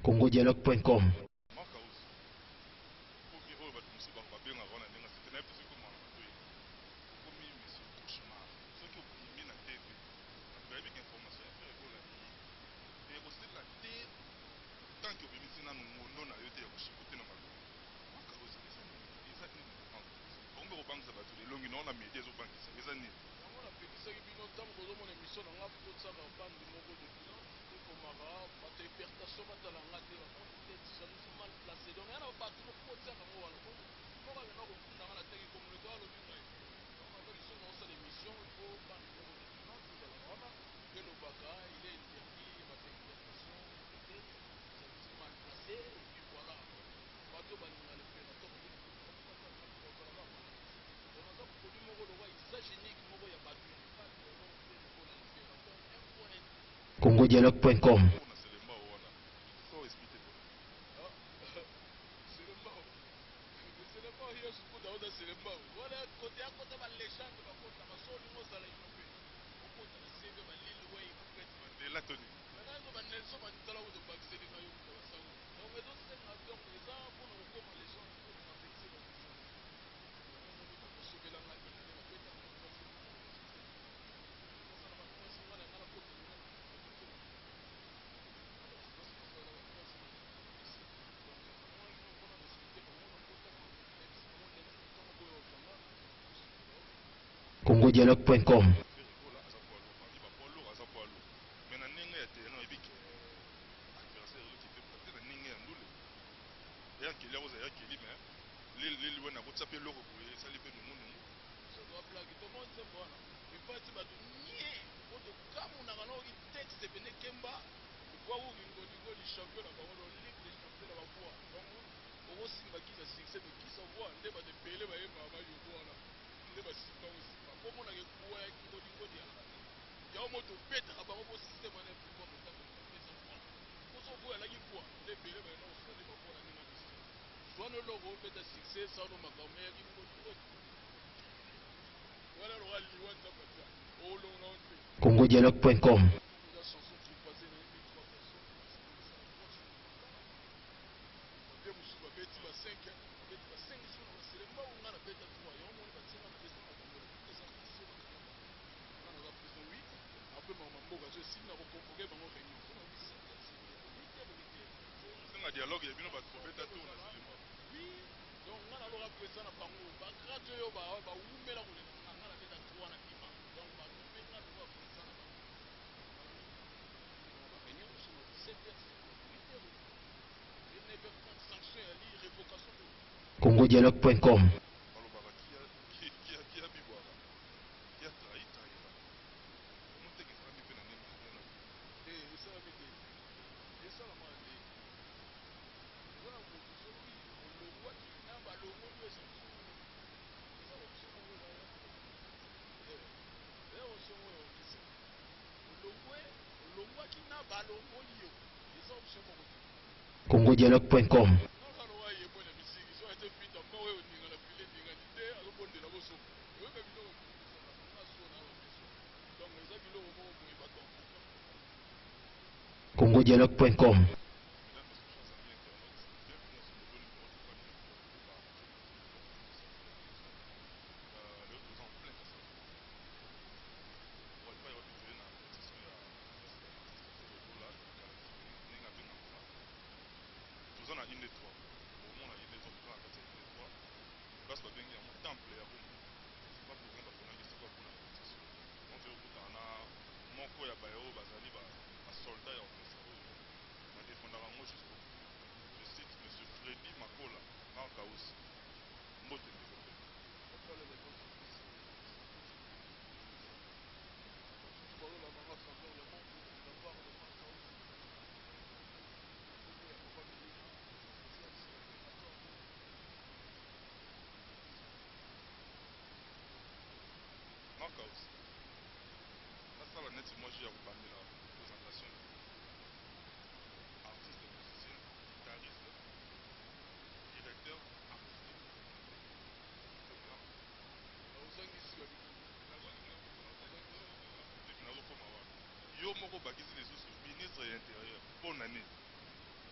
congodialogue.com congodialogue.com congodialogue.com congodialogue.com congodialogue.com dialogue et bino batroveta tout na silima donc ngana lo rapesa na bango ba radio yo ba umela ko ngana beta tout na tima donc ba umela lo rapesa na bango ba réunion sur 17h 8h il ne peut pas sanction à li révocation congodialogue.com congodialogue.com congodialogue.com Marcos. Ça, la net, moi, j'ai à vous parler là. Présentation. moko bakisi lisusu ministre ya intérieur mpo na nini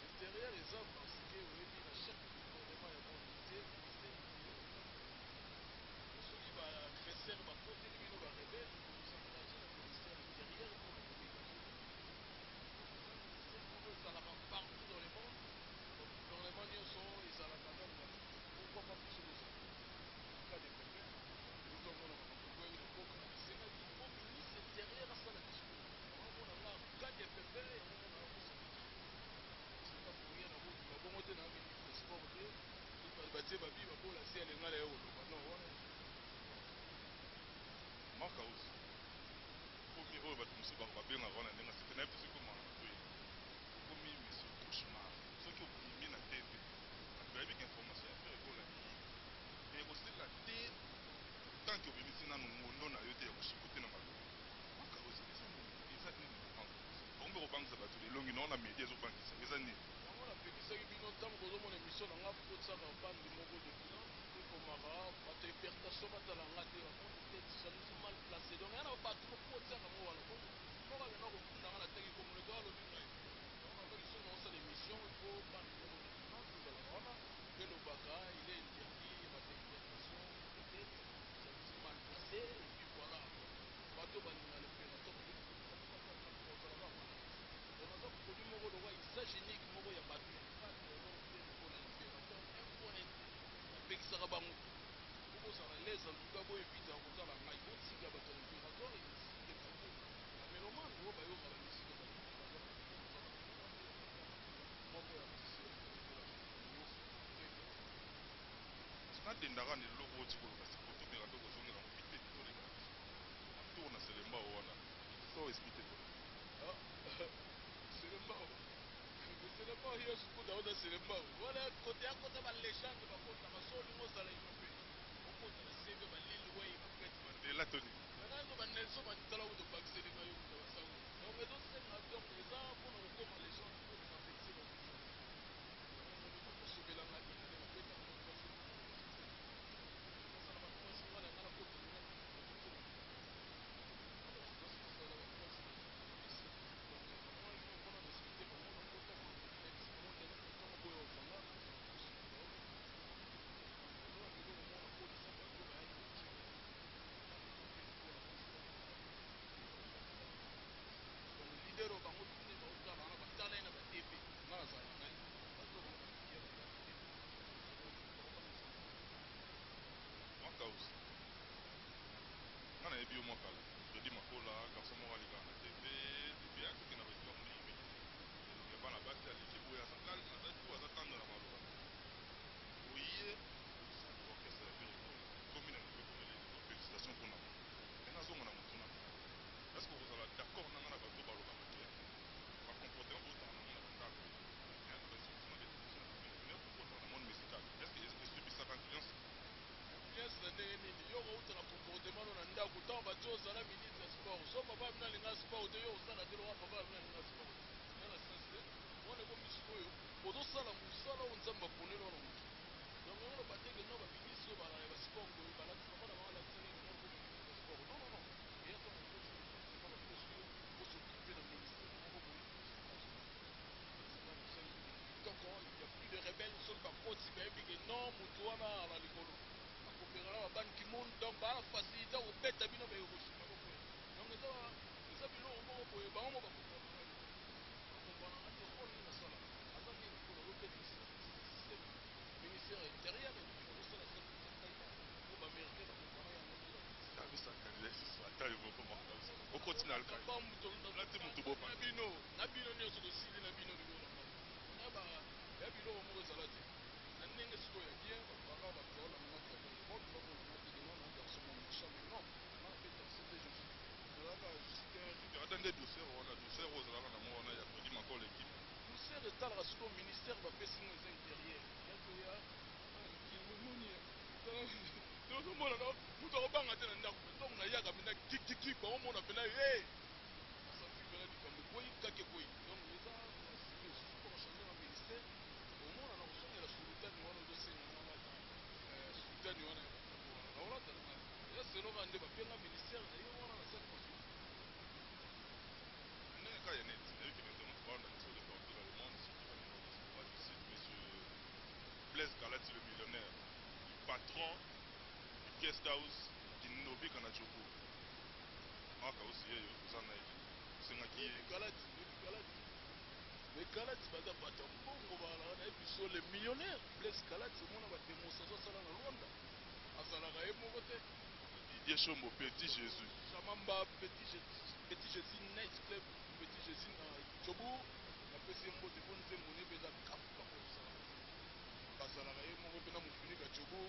Intérieur eza parce que oyebi na chaque gouvernement ya unité soki baadversaire bakoteli bino barebele kosengaje na ministère ya intérieur mpona communication ministère moko ezalaka partout dans le monde gouvernement nyonso ezalaka donc pourquoi pas biso bozala en cas de pépin ozomona makambo boye na mboka esengaki po ministre intérieur asala discours omona nga cas de pépin yango mona bongo te na ministre sport te batie babi babola si alenga na ye koloba non wana maka osi komi oyo bato mosusu babengaka wana ndenge sete nayebi soki komaka na boye okomi mission cauchemar soki obimi na tv bato bayebika information ya fere ekola nii me ekosila te tanke obimisi nano ngondo na yo te ya koshikote na maloba maka osi eza nini bango kobangisa bato lelongi na wana media ezobangisa eza nini yango napekisaki bino ntango kozomona émission nanga kotisaka bande moko dominante ekomaka bato hypertension batala nga te bamoni te jalousie mal placé donc yana bato mokotiaka mo wana moko abena kofunda nga nateki komunike alobi ngai donc abaki so naosala émission ifo bande moko dominante ezalaka wana elobaka il est interdit bato hypertension peut-être jalousie mal placé et puis voilà bato balinga l'impérateur ozalaka naza produit moko lokwa usage unique moko ya bato ya kati pe lokola impérateur imponente napekisaka bango okozala lese antuka boyevita kozala ngai botika bato ya impérateur esike bato bamelomane oyo bayoka bamisike moko ya nadendaka na eloko oti koloba siko tobeka mpe kozongela mopite toleka atour na selemba o wana so explike to selembao selembao hiyo sikuta oza selembao wala kote akota balégende bakotaka so olingo ozala inope okota na seve balili wei bapete bandela toni nanazo banelso matitala kuto bakiselinga yo kuta basango donc ezosenga donc eza mpona kokoma légende po bapekise basobelanga bina nde bapetaka basala bakomasinga na ngana kota lidero bango tune baotala wana batala ye na batv nga nazala ngai mwakausi nga nayebi yo mwakala jodi makola garso moko alikaka na tv depi akoki na bato bamoniki elonge bana basi aleki boye aza kalme aza tu aza tendre na maloba oye orchestre ya fereko komi na nikotelele félicitation mpona mo me nazonga na motuna estce okozala d'accord nanga na bato balobaka te bacomportement botaka nango na bandako na monde musical estce esubisaka influence influence na ndenge nini yo koutala comportement na ndako ntango bato ozala ministre ya sport so papa bino alinga sport te yo osala te loka papa bino alinga sport yana sens te wana ekomi sikoyo ozosala mosala oyo nzambe aponeli wana motu donc yango loba teke no baministre oyo balala ya basport boye balati papa na bango alatisaki yango ko ministre ya sport non non non eya ntango departement babino soki osokipe na ministère moko boye donc il y a plus de rebelles soki bakoti bayebi ke non motu wana ala likolo akopekala babani kimon donc baa facilité kobeta bino bayekoshima bokoya donc eza biloko moko boye bango mo bakompananga te mpona nini nasala aza nini mpona kobeta système ministère ya intérieur osala po baaméricain bakompana yango abisakaliza lisusu ata yo moko makausi okotina alkalati motu na bino nyonso tosili na bino likolo ya biloko moko ezala te na ndenge sikoyo ya bien baka bakola ngati ya telefone bamona ngati kena na garçon mo méchant mais non nga napeta c'était je suis ezalaka jusqu'un ata nde dossier wana dossier oyo ozalaka nango wana ya todi makolo ekipe dossier etalaka sikoyo ministère bapesi ngo eza intérieur yakoya moni tozomona moto akobanga te na ndako ntongo nayaka mpena kikiki baomona mpena ye asanti mpena likambo boyi kake boyi donc eza basili osusu mpo kochange na ministère omona na kosongela sultani wana ozosengana kaka sultani wana ya bakongo wana naolatala ya seloka nde bapenga ministère na ye wana nasali masu ndenge patron guest house kinobi kana choku aka usiyeyo uzana hivi sengaki galati galati baza bata mbongo bala na biso le millionnaire Blaise Galati mona ba démonstration sala na Rwanda azalaka ye moko te Didier Chombo Petit Jésus Chamamba Petit Jésus Night Club Petit Jésus na Chobu na pesi mbote bonze moni beza kafa ko sala bazalaka ye moko pe na mofinika Chobu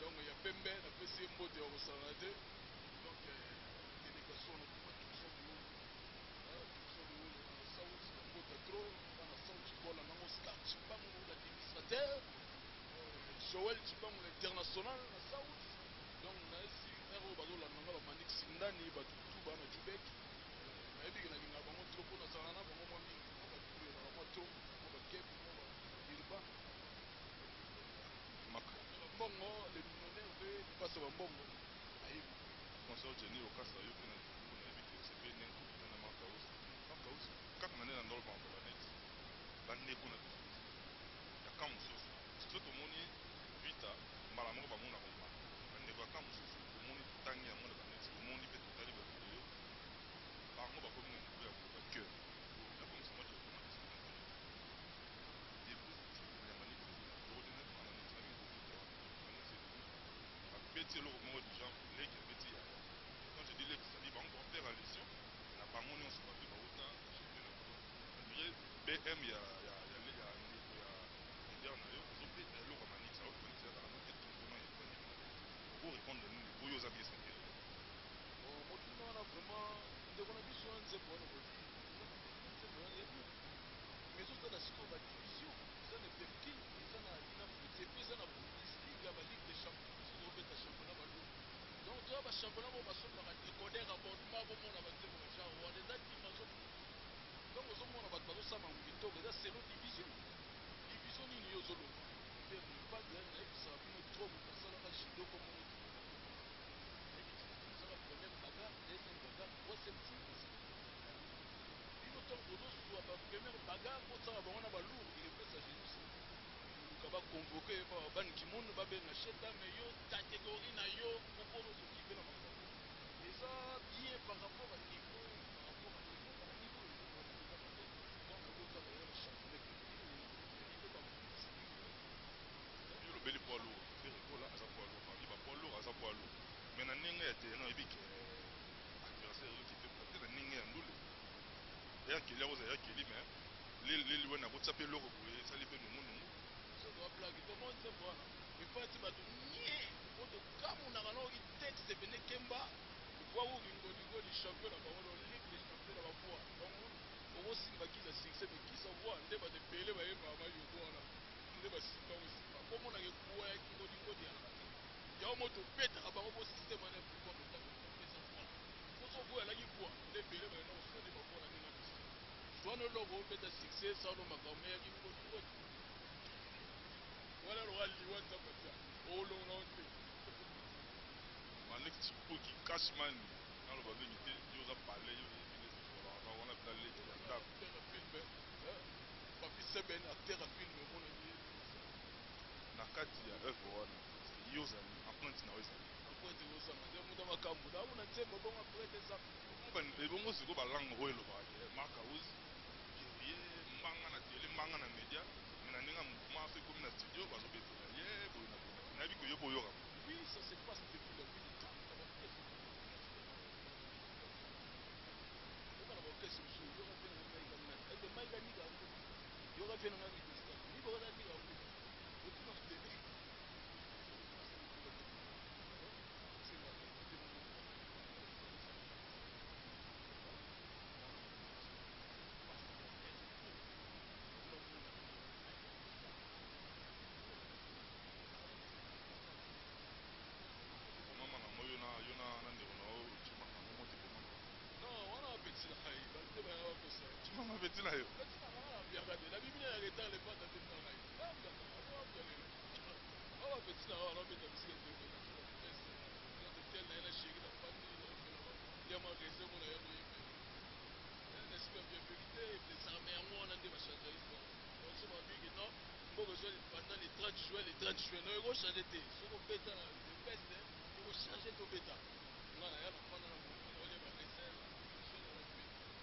donc ya pembe na pesi mbote ya ko sala te donc délégation na kuma tout South Mbota trop dans South Chibola na Oscar Chibango l'administrateur Joël Chibango l'international na South donc na esi ero bazola nanga ba Manik Sindani batutu bana Jubek na yebi na kinga bango trop na sala na bango mwa mingi na batutu na mwa trop na ba kep na ba Irban maka mbongo le millionnaire ve passe ba mbongo ayibi sponsor Jenny Okasa yo kuna kuna yebi ke sepe nengo na maka usi kaka na nena ndolo ba net bande kuna ya kamusoso so tomoni vita mbala moko bamona komba bande kwa kamusoso tomoni tangi ya mona banet tomoni pe totali ba video bango bakomi na niveau ya ba cœur na comme ça moi je demande ça et vous ya manit ordinaire na net na bingo vita ba beti lo mo du genre les qui beti ya quand je dis les ça dit bango faire allusion na bango nyonso ba pe ba uta BM ya leader na yo ozope eloko manix au politique à la moitié de comment il faut pour répondre nous boyo za bien sentir motuna na vraiment ndeko na biso nze bona boti mais ça da siko ba division ça ne perkin ça na ina foot et puis ça na Bundesliga ba Ligue des Champions ça doit être championnat ba donc toi ba championnat ba somba ka décoder abonnement ba mona ba nzeko ba genre wa des dimensions donc aux hommes on a pas de ça c'est l'autre division nini yo zolo et pas de ça vient trop pour ça la chido comme on dit ça la première bagarre deuxième bagarre troisième tir il autant que d'autres soit la première bagarre pour ça on a pas lourd il est ça chez nous on va convoquer par ban qui monde va ben acheta mais yo catégorie na yo pour se qui fait la et ça bien par rapport à niveau beli poids lourd c'est rigola à sa poids lourd parmi ba poids lourd à sa poids lourd mais na ninga ya terrain ebi ke adversaire qui te porter na ninga ya ndule ya kili oza ya kili mais les wana botsa pe loko boye ça li pe nungu ça doit blague tout le monde sait voilà il faut être bato nie oto kamu na kana ki texte bene kemba kwa wu ngoli li champion na bango ligue des champions na ba fois donc on simba ki za succès mais qui savoir nde ba de pele ba yeba ba yo voilà nde ba simba aussi comme on a quoi qui ngoli ya o moto beta bango bo système na pour le temps ça quoi pour so voya la ki quoi nde pele ba na so de ba quoi na ninga soit no logo beta succès ça no makame ya ki ngoli voilà le roi liwata pata oh lo na onte Manek Chipo qui cache man dans le babé qui yo za parler yo on a plein les acteur à film papi seben acteur à film mon ami na kati ya œuvre wana yo za apprenti na wesa apprenti wo sama de muda makambu da una tembo bonga prete za ebongo siko balango oyo loba maka uzi guerrier mbanga na télé mbanga na média mais na ninga mouvement so comme na studio bazo betela ye boy na biko yo boyo oui ça se passe depuis le 8 ans kesi msu yoka pena ngaiga mna ebe maiga niga yoka pena ngaiga msta ni boga niga otuna stebe mama na moyo na yona na ndeko na o chima na momo tipo mama non wana petit na hai ba te ba ko sa mama petit na yo petit na wana bien regardé la bible ya retard le pas de petit na hai là bien oh petit na wana bien petit na de na tel na chéri na famille ya ma raison mon ya moyi n'est-ce pas bien vérité les armées en on a des machins on se va dire non bon pendant les 30 jours jouer les 30 joueurs. Non, ils vont changer. Ce qu'on bête, le best, ils vont changer tout bêta.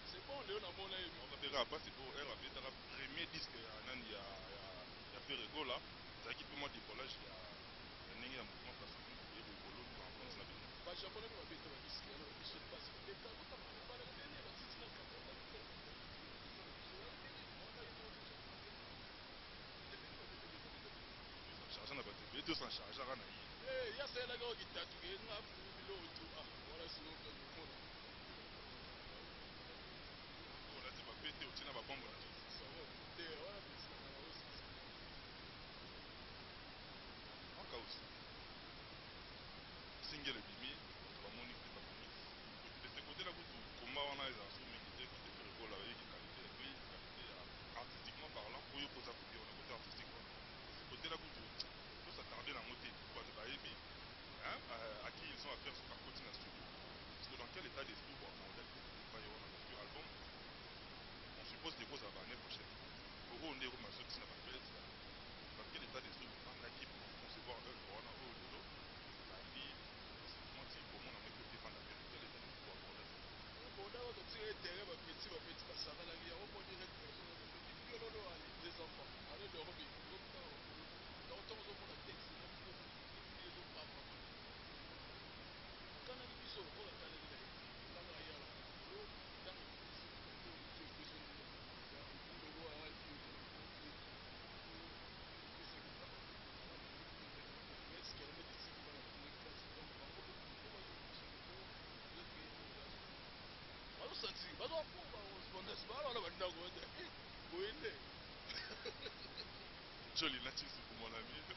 C'est bon, Léon a mon avis. On va faire pas c'est pour un premier disque à faire rigola. Ça qui peut moi décollage il y a un mouvement parce que il y a le boulot pour en France la vie. Bah japonais va bêta va disque alors ils se passent bêta tout à fait pas la télé va titi na kata. Charge na battu, mais 200 charge à na yi. Eh, ya c'est la gars qui t'a tué, n'a plus bilo tout. Ah, voilà c'est bon le monde. Voilà, tu vas péter au tina ba bombe na. Ça va, voilà c'est ça. En cas single bimi, ba moni que ba moni. De ce côté là, combat on a les assos mais qui étaient fait le goal avec qualité, oui, qualité artistiquement parlant, pour y poser côté on a côté artistique. De ce côté là, faut s'attarder dans moté, pour te bailler mais à qui ils ont affaire sur la côté na studio. Parce que dans quel état d'esprit pour aborder parce que album, on suppose des causes à l'année prochaine. Pour eux, on est au massot qui n'a pas fait. Dans quel état d'esprit vous prendre là qui pour concevoir un corona au lolo, la vie, comment dire, pour moi, on a mis côté fan d'affaires, quel état d'esprit pour aborder ça. Bon, d'abord, quand tu es terrain, ma petite, ça va la vie, on va dire que lolo a des enfants. Allez, dormir. Dans le temps, on a un texte, on a des papa. Quand on a dit ça, on a dit ça. Quand on a dit ça, bazosanti bazopumba sponsors balona bandako boyende Joli natif pour mon ami, on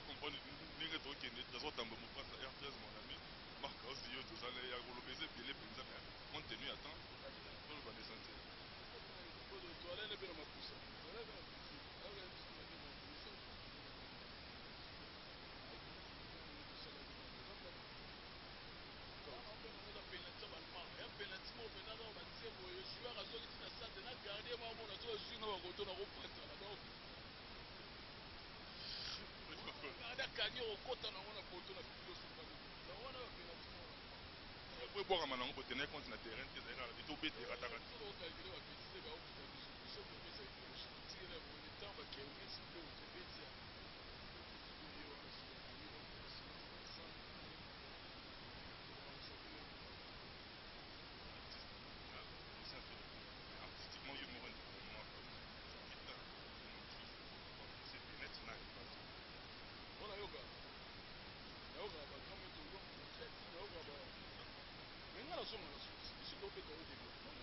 comprendre ndenge tokende tozotamba mopasa R13 mon ami marque aussi yo tozala ya kolobeza ebele mpenza mais compte tenu ya temps toloba desante toalene mpe na mapusa penalty mo pena na batie boye joueur azoki tina centre na gardien mo amona so azwi na bakoto na kopatala donc ada kangi okota nango na poto na bibilo sokali na wana bapenalty mo po ebwakama nango po tenir compte na terrain te ezalaka rabi to bete ratakati okalkile bapetite baokuta biso biso kopesa tire boye ntango bakenge sipile otobeti ya artistiquement yo moko pour moi c'est net na ona yoka bakame tozonga na créative nayoka ba menga nazonga na susi biso tobeta yo développement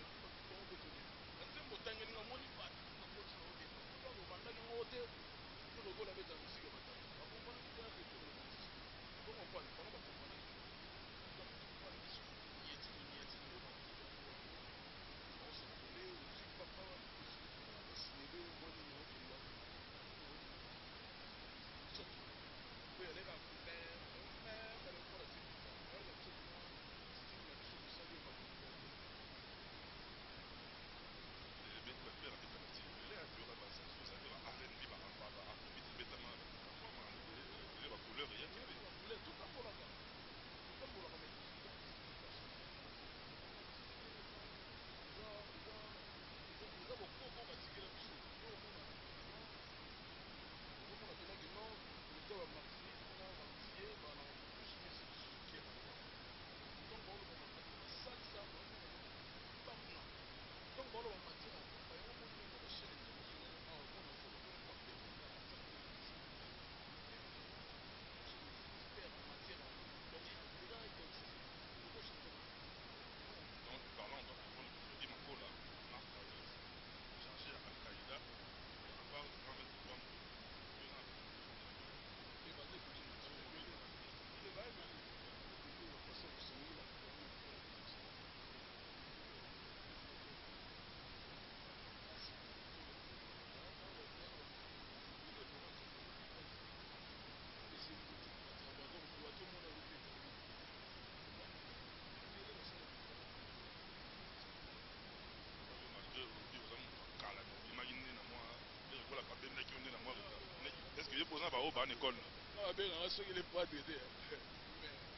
opposant ba o ba en école. Ah ben là ceux qui les pas d'aider.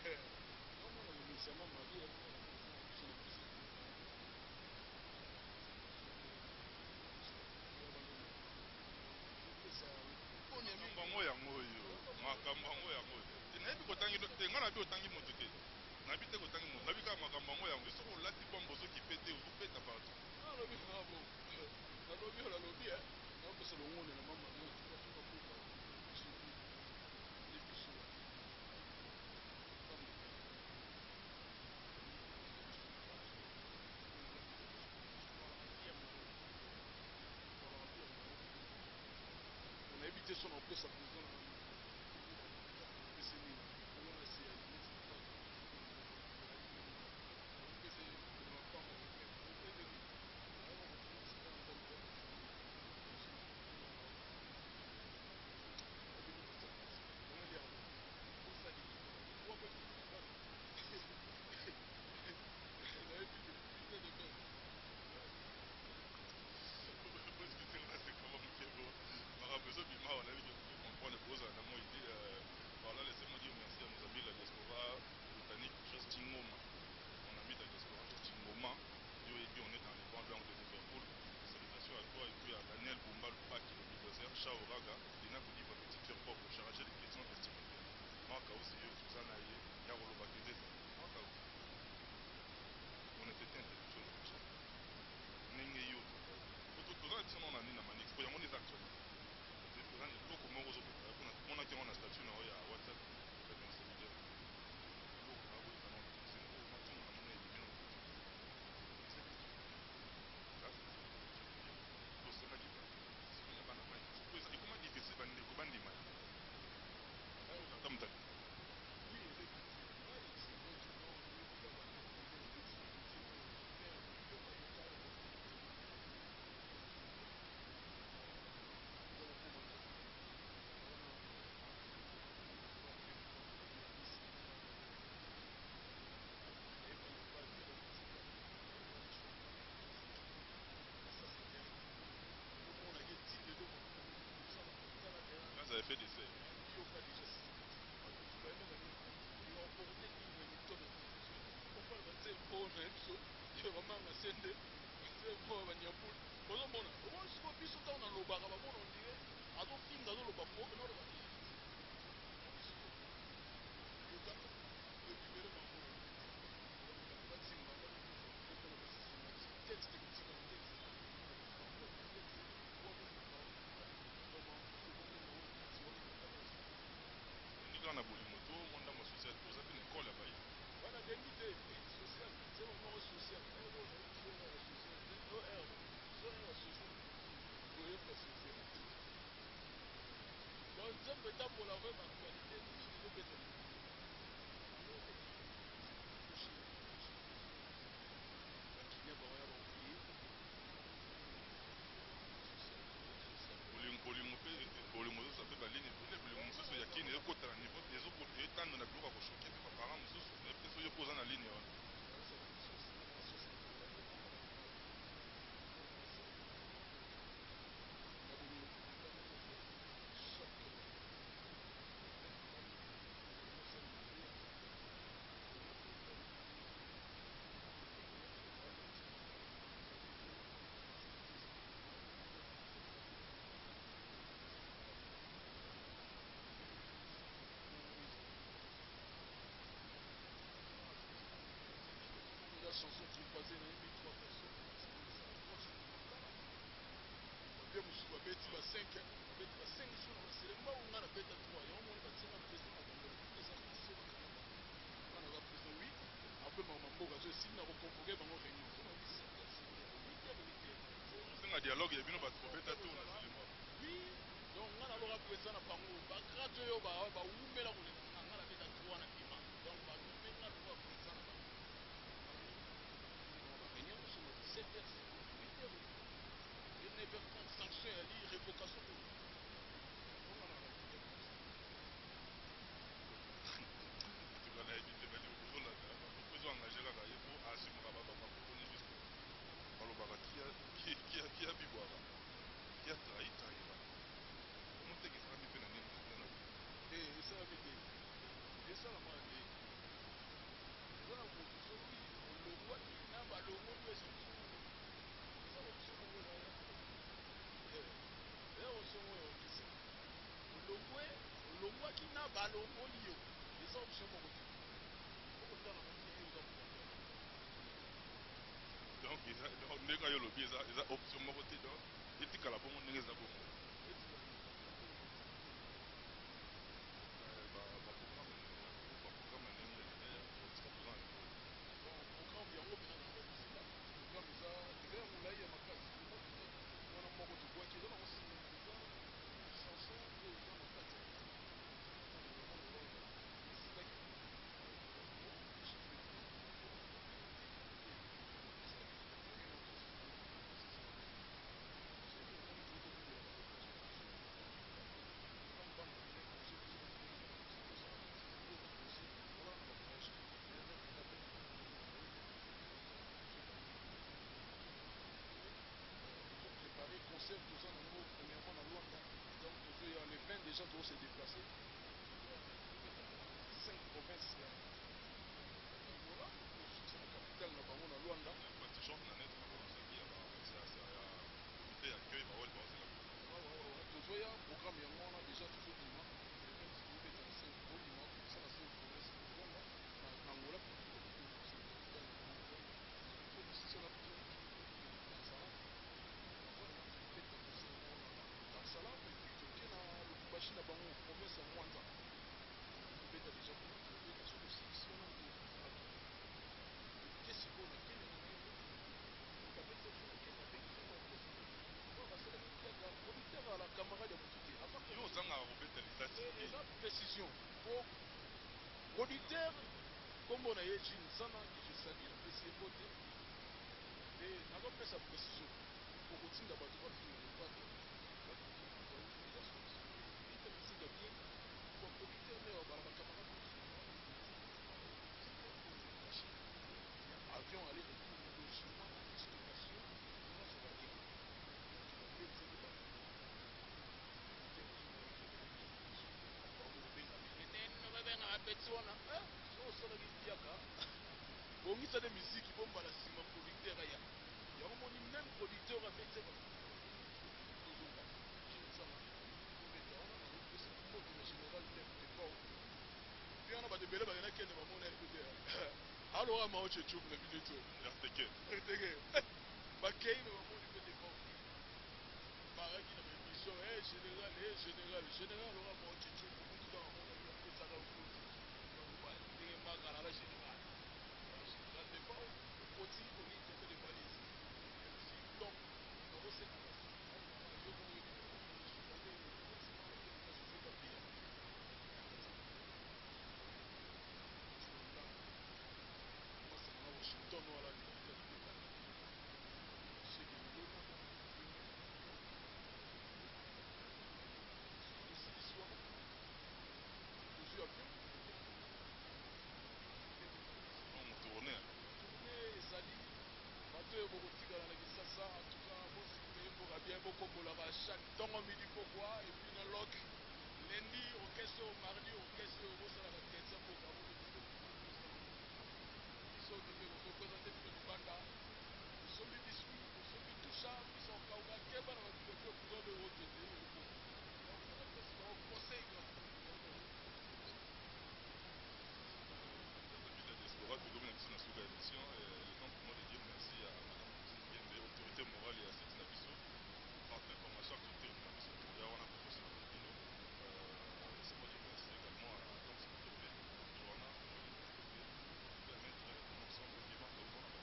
Mais non moi le initialement marié c'est le plus makambo yango yango oyo makambo yango yango nayebi kotangi te nga nabi otangi moto te nabi te kotangi moto nabi kaka makambo yango yango soki olati bombe ozoki pete ozopeta partout nalobi ngabo nalobi nakopesa longone na mama nasokabuka lebiso nayebi te so na opesa président na opesa nini omona se Voilà, laissez-moi dire merci à nos amis de la diaspora britannique, Justin Ngoma, mon ami de la diaspora Justin Ngoma, et puis on est dans les grands langues de Liverpool. Salutations à toi et puis à Daniel Bumba, le pack, le bulldozer, Chao Raga, Dina Koudiba, petite sœur propre, chargé des questions vestimentaires. Maka aussi, Tuzana Ye, Yarolo Bakedeza, Maka aussi. Honnêteté intellectuelle, tout ça. Nenge yo. Tuzana Tizana on a mis dans Manix, pour y avoir des actualités. Tuzana les locaux moraux au Pétard, on a qui on a statut dans WhatsApp. Vous avez fait des essais. On a voulu moto, on a mon social, vous avez une école là-bas. Voilà, des idées sociales, c'est mon nom social. Donc, ça peut être pour la vraie actualité, il faut être. bolingo mosusu ape baline ebele bolingo mosusu ya kini ekotala nivo etanda na biloko ya koshoke mpe baparent mosusu epe so yo mpo oza na ligne wana chanson qui passait dans les 3 personnes. Bien, je suis bête, 5 jours, c'est le mois où on a bête à 3. Et on a bâti un président à on a président, oui. Après, maman, je signe à reconvoquer dans nos réunions. C'est un dialogue, il y a bien bête à tout. Oui, donc on a alors appelé ça à Pango. Radio, on a bête à 3 na Pima. Donc, on a cette personne, 8 heures. Il n'y a pas de sanction à lire, révocation de qui a trahi, trahira. Comment t'es que ça m'a fait balongoli yo eza option moko te okotala na moni eza donc ndenge yo lobi eza option moko te donc etikala bongo ndenge eza bongo baprogramme ndenge programme yango mpena na obisela programme eza ya molai ya makasi wana moko tobwaki eza nango eza chanson oyo eza na kati esilaki concert toza nango premièrement na Luanda donc tozoya le 20 déjà tozo se déplacer 5 provinces ya Angola tosuki na capitale na bango na Luanda tozoya programme yango wana déjà tozobima le 20 tozobeta na 5 tobima kosala 5 province na Luanda na Angola Salam et puis toke na Lubumbashi na bango province ya Mwanza tobeta déjà tobeta soko 6 wana ke sikoyo na kenya na nayo kabeta so na kenya bengisa na orchestre oyo basalaki piaka producteur ala camarade ya motu te yo ozanga kobeta lisasi eza précision po producteur kombo na ye jine sana je sali apesi ye bote e nazopesa précision po kotinda bato batuna lobato avion aller retour logement restauration nyonso baye babenga bapeti wana so osalaki piaka bongisa de misiki bombala nsima producteur aya yango moni même producteur abeti tozonga jinsana obeta wana nazopesa moto na général depao mpe wana bato ebele bakenda kende bamona ete alora maoche chum na bineto rtk bakei me bamoni mpe depao baraki na baémission général ora maoche chum okutuda bamona yo apesaka okoti ndenge makala la général depao okoti olintope de valise donc nakosekaka Washington wala ezali bato oyo bokotikala na kisasa antuka mosika yeboka bien bokombolaka chaque ntongo midi pokwa epuis na lok lundi orchestre mardi orchestre bosalaka kenza mboka biso tope kozopresente bino libanda osombi biskuit osombi tusha biso okauka keba na babibaki okuza mpe okende okopesi bango conseil diaspora tokomi na biso na suka ya émission le temps pour moi de dire merci à madame Christine Kende autorité morale ya seti na biso par information actualité na biso ya wana kokosa na bino c'est moi dire merci également à Tom Sikotopé Joanna Moïse Sikotopé et à maître ensemble vivant comme on a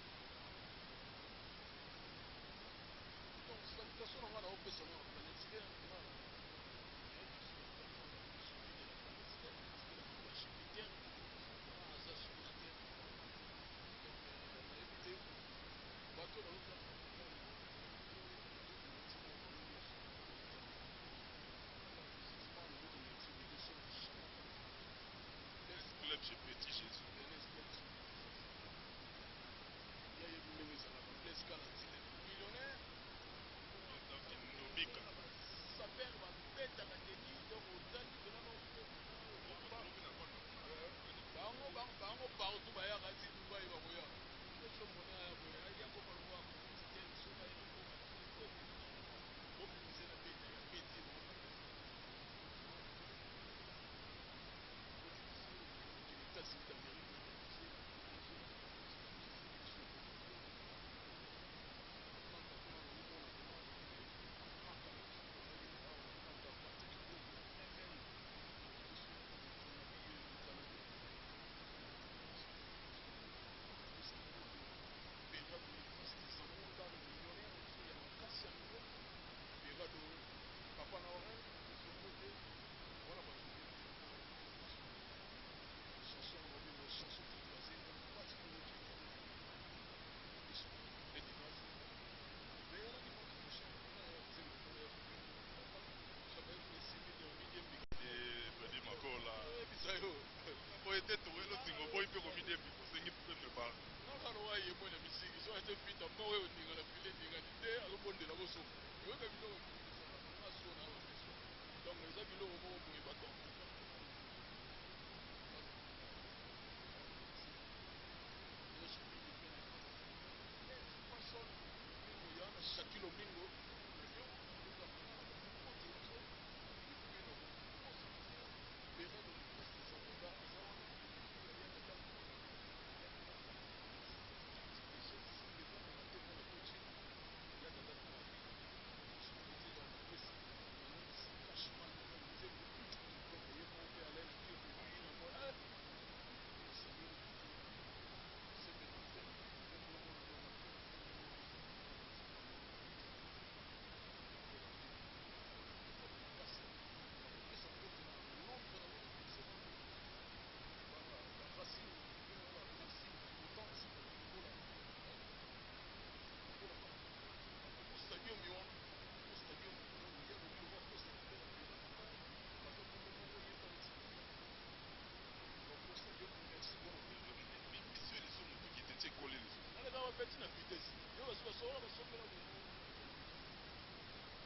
basola basopela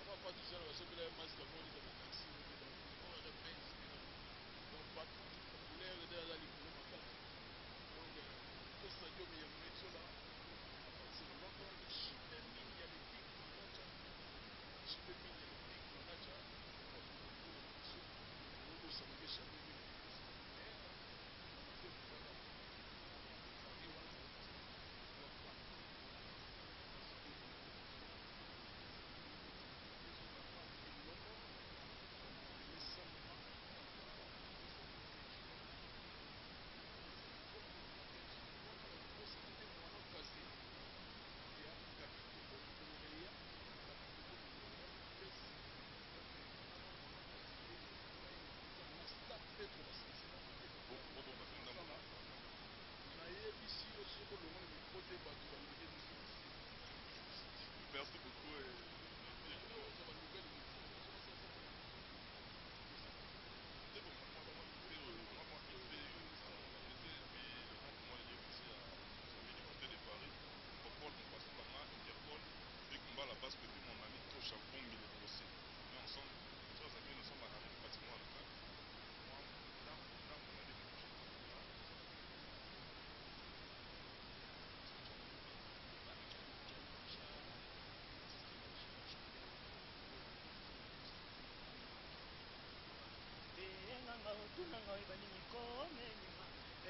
bapatisana basopela ya masque amonisa bataxi oyo benz donc couleur ede aza likolo makasi donc to stadium ya metiola c'est le moment de chipe mingi ya bepik manacha chipe mingi ya bepik manacha obosange chape mingi Merci beaucoup et parce que mon ami touche à bon il est aussi. Mais ensemble, nous sommes à pratiquement le cas.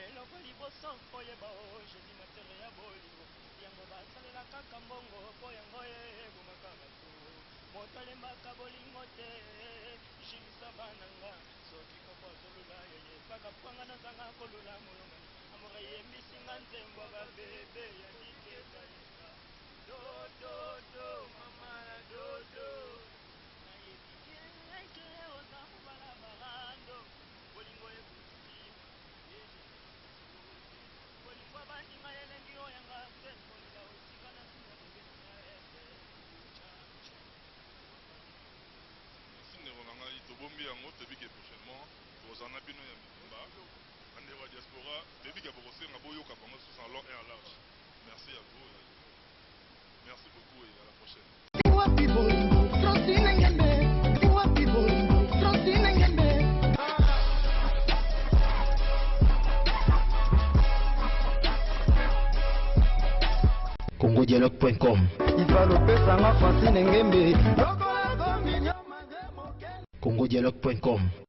eloko liboso koyeba ogeni matere ya bolingo yango basalela kaka mbongo mpo yango ebomaka bato moto alembaka bolingo te jilisa bananga soki koko azolula yeye kaka pwanga nazanga kolula molongani amora yembisinga nzembo babebe ya likezaisa dododo mama ya dodo nayebikeke oza mobala barando bolingo bolingo bandinga elengi oyanga te kolela osika na nsima tobetanga ete ndeko na ngai tobombi yango tobike prochainement kozana bino ya mitumba bandeko ya diaspora tobike bokosenga boyoka bango susu en long et en large. Merci à vous merci beaucoup et à la prochaine. congodialogue.com congodialogue.com